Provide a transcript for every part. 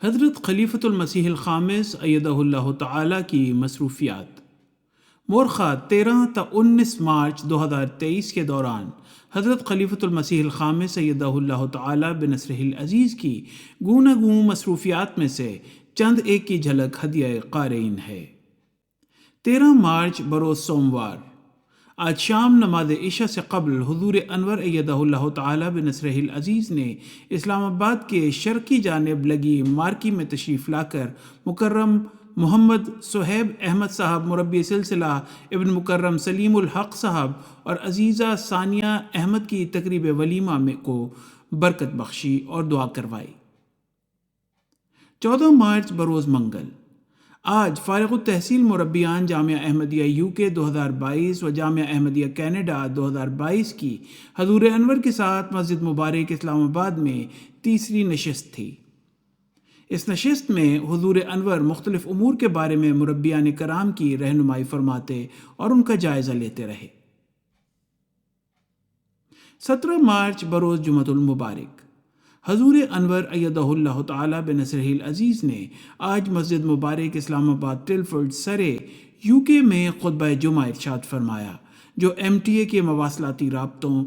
حضرت خلیفۃ المسیح الخامس ایدہ اللہ تعالیٰ کی مصروفیات۔ مورخہ 13 تا 19 مارچ 2023 کے دوران حضرت خلیفۃ المسیح الخامس ایدہ اللہ تعالیٰ بنصرہ العزیز کی گوناگوں مصروفیات میں سے چند ایک کی جھلک ہدیہ قارئین ہے۔ 13 مارچ بروز سوموار، آج شام نماز عشاء سے قبل حضور انور ایدہ اللہ تعالیٰ بنصرہ العزیز نے اسلام آباد کے شرقی جانب لگی مارکی میں تشریف لا کر مکرم محمد صہیب احمد صاحب مربی سلسلہ ابن مکرم سلیم الحق صاحب اور عزیزہ ثانیہ احمد کی تقریب ولیمہ میں کو برکت بخشی اور دعا کروائی۔ 14 مارچ بروز منگل، آج فارغ التحصیل مربیان جامعہ احمدیہ UK 2022 و جامعہ احمدیہ کینیڈا 2022 کی حضور انور کے ساتھ مسجد مبارک اسلام آباد میں تیسری نشست تھی۔ اس نشست میں حضور انور مختلف امور کے بارے میں مربیان کرام کی رہنمائی فرماتے اور ان کا جائزہ لیتے رہے۔ 17 مارچ بروز جمعۃ المبارک، حضور انور ایدہ اللہ تعالیٰ بنصرہ العزیز نے آج مسجد مبارک اسلام آباد ٹلفرڈ سرے UK میں خطبہ جمعہ ارشاد فرمایا، جو MTA کے مواصلاتی رابطوں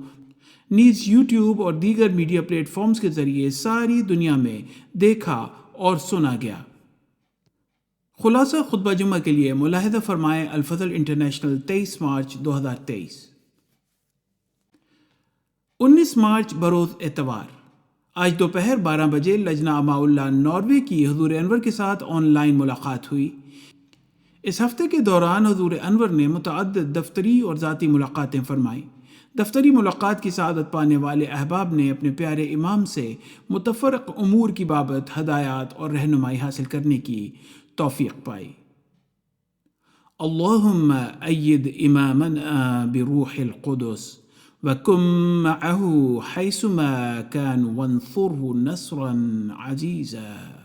نیز YouTube اور دیگر میڈیا پلیٹ فارمز کے ذریعے ساری دنیا میں دیکھا اور سنا گیا۔ خلاصہ خطبہ جمعہ کے لیے ملاحظہ فرمائیں الفضل انٹرنیشنل 23 مارچ 2023۔ 19 مارچ بروز اتوار، آج دوپہر 12 بجے لجنہ اماء اللہ ناروے کی حضور انور کے ساتھ آن لائن ملاقات ہوئی۔ اس ہفتے کے دوران حضور انور نے متعدد دفتری اور ذاتی ملاقاتیں فرمائیں۔ دفتری ملاقات کی سعادت پانے والے احباب نے اپنے پیارے امام سے متفرق امور کی بابت ہدایات اور رہنمائی حاصل کرنے کی توفیق پائی۔ اللہم اید امامنا بروح القدس وکن معه حیثما کان وانصره نصرا عزیزا۔